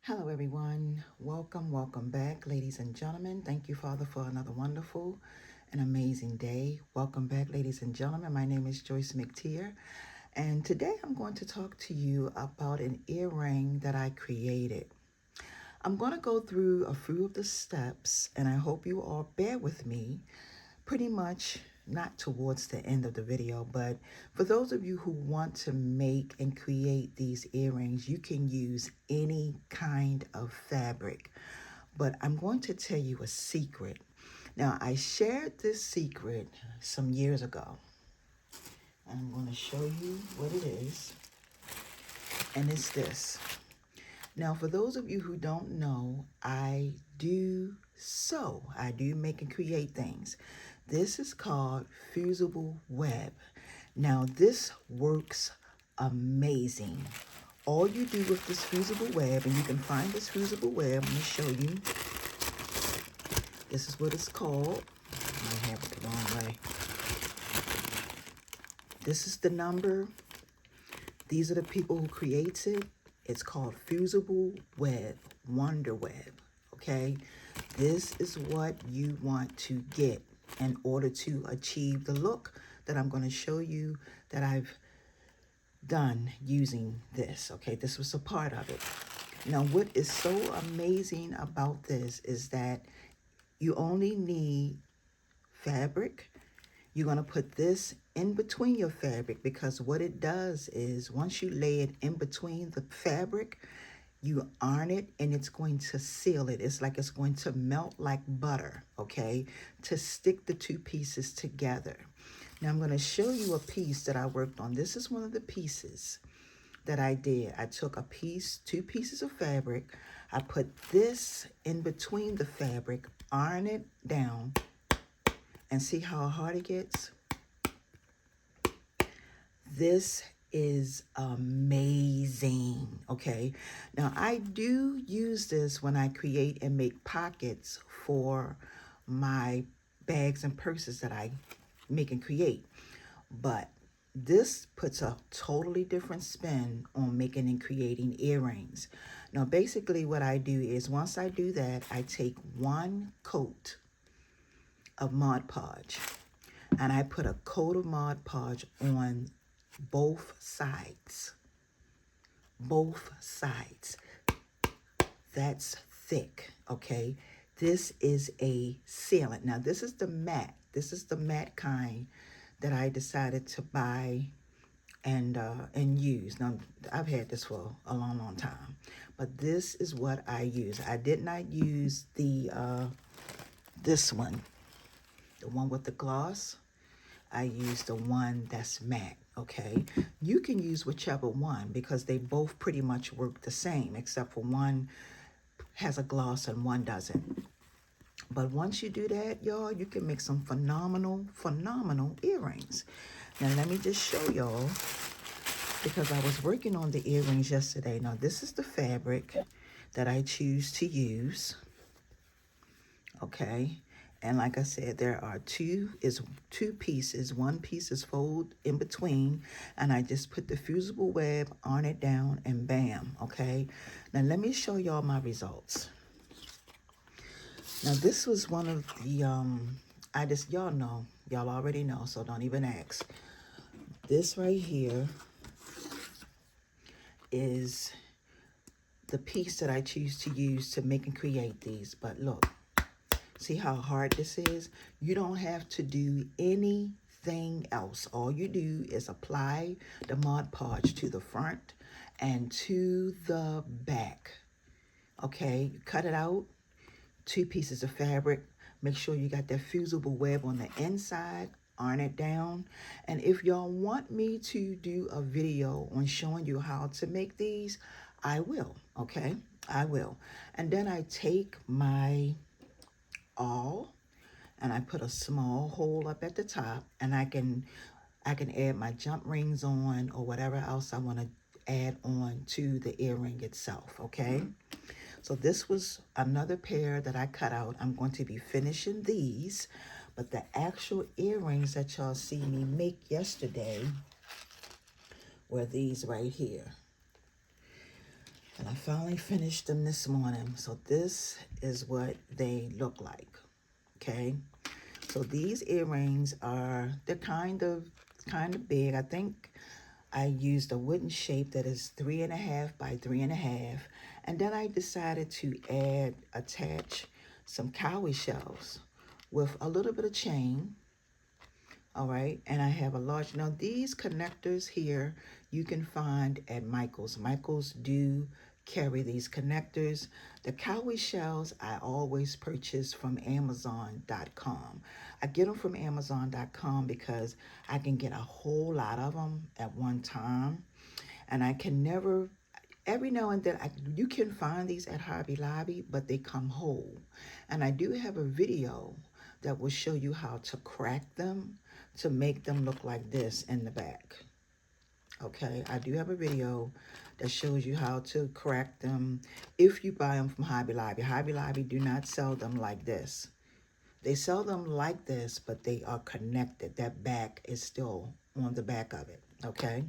Hello, everyone. Welcome back, ladies and gentlemen. Thank you, Father, for another wonderful and amazing day. Welcome back, ladies and gentlemen. My name is Joyce McTier, and today I'm going to talk to you about an earring that I created. I'm going to go through a few of the steps, and I hope you all bear with me pretty much not towards the end of the video, but for those of you who want to make and create these earrings, you can use any kind of fabric. But I'm going to tell you a secret. Now, I shared this secret some years ago. I'm going to show you what it is, and it's this. Now, for those of you who don't know, I do sew. I do make and create things. This is called fusible web. Now, this works amazing. All you do with this fusible web, and you can find this fusible web, I'm going to show you. This is what it's called. I have it the wrong way. This is the number. These are the people who creates it. It's called fusible web, wonder web, okay? This is what you want to get in order to achieve the look that I'm going to show you that I've done using this, okay? This was a part of it. Now, what is so amazing about this is that you only need fabric. You're going to put this in between your fabric because what it does is once you lay it in between the fabric, you iron it and it's going to seal it. It's like it's going to melt like butter, okay, to stick the two pieces together. Now I'm going to show you a piece that I worked on. This is one of the pieces that I did. I took a piece, two pieces of fabric. I put this in between the fabric, iron it down, and see how hard it gets? This is amazing, okay? Now, I do use this when I create and make pockets for my bags and purses that I make and create. But this puts a totally different spin on making and creating earrings. Now, basically what I do is once I do that, I take one coat of Mod Podge and I put a coat of Mod Podge on both sides. Both sides. That's thick, okay? This is a sealant. Now, this is the matte. This is the matte kind that I decided to buy and use. Now, I've had this for a long time, but this is what I use. I did not use the this one, the one with the gloss. I use the one that's matte, okay? You can use whichever one because they both pretty much work the same, except for one has a gloss and one doesn't. But once you do that, y'all, you can make some phenomenal earrings. Now, let me just show y'all, because I was working on the earrings yesterday. Now, this is the fabric that I choose to use, okay? And like I said, there are two pieces. One piece is folded in between, and I just put the fusible web on it down, and bam, okay? Now let me show y'all my results. Now this was one of the, y'all know, y'all already know, so don't even ask. This right here is the piece that I choose to use to make and create these, but look. See how hard this is? You don't have to do anything else. All you do is apply the Mod Podge to the front and to the back. Okay, you cut it out, two pieces of fabric. Make sure you got that fusible web on the inside. Iron it down. And if y'all want me to do a video on showing you how to make these, I will, okay? I will. And then I take my awl and I put a small hole up at the top, and I can add my jump rings on or whatever else I want to add on to the earring itself, okay? So this was another pair that I cut out. I'm going to be finishing these, but the actual earrings that y'all see me make yesterday were these right here. And I finally finished them this morning. So this is what they look like. Okay. So these earrings they're kind of big. I think I used a wooden shape that is 3.5 by 3.5. And then I decided to attach some cowrie shells with a little bit of chain. All right, and I have a large, now these connectors here you can find at Michael's. Michael's do carry these connectors. The cowrie shells I always purchase from Amazon.com. I get them from Amazon.com because I can get a whole lot of them at one time, and I can never, every now and then you can find these at Hobby Lobby, but they come whole. And I do have a video that will show you how to crack them to make them look like this in the back. Okay, I do have a video that shows you how to crack them if you buy them from Hobby Lobby. Hobby Lobby do not sell them like this. They sell them like this, but they are connected. That back is still on the back of it, okay?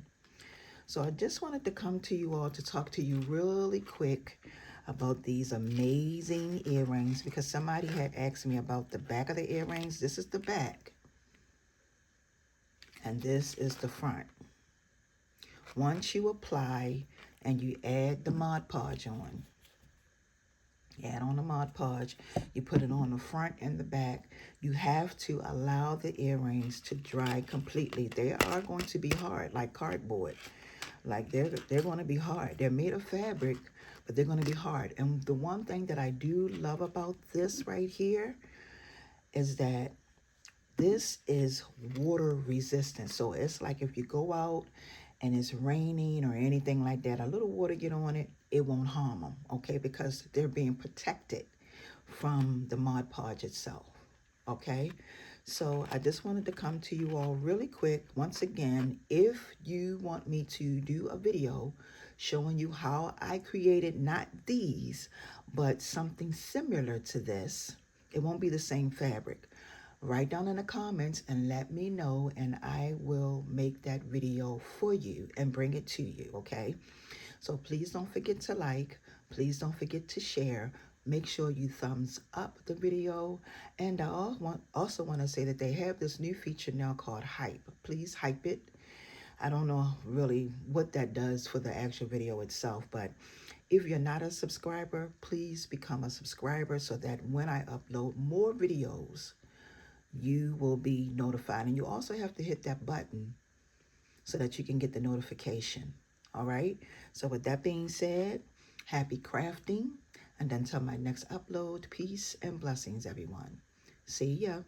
So I just wanted to come to you all to talk to you really quick about these amazing earrings, because somebody had asked me about the back of the earrings. This is the back, and this is the front. Once you apply and you add the Mod Podge on, add on the Mod Podge, you put it on the front and the back. You have to allow the earrings to dry completely. They are going to be hard, like cardboard. Like they're going to be hard. They're made of fabric, but they're going to be hard. And the one thing that I do love about this right here is that this is water resistant. So it's like if you go out and it's raining or anything like that, a little water get on it, it won't harm them, okay? Because they're being protected from the Mod Podge itself, okay? So I just wanted to come to you all really quick. Once again, if you want me to do a video showing you how I created not these, but something similar to this, it won't be the same fabric. Write down in the comments and let me know, and I will make that video for you and bring it to you, okay? So please don't forget to like, please don't forget to share. Make sure you thumbs up the video. And I also want to say that they have this new feature now called Hype. Please hype it. I don't know really what that does for the actual video itself, but if you're not a subscriber, please become a subscriber so that when I upload more videos, you will be notified. And you also have to hit that button so that you can get the notification. All right. So with that being said, happy crafting. And until my next upload, peace and blessings, everyone. See ya.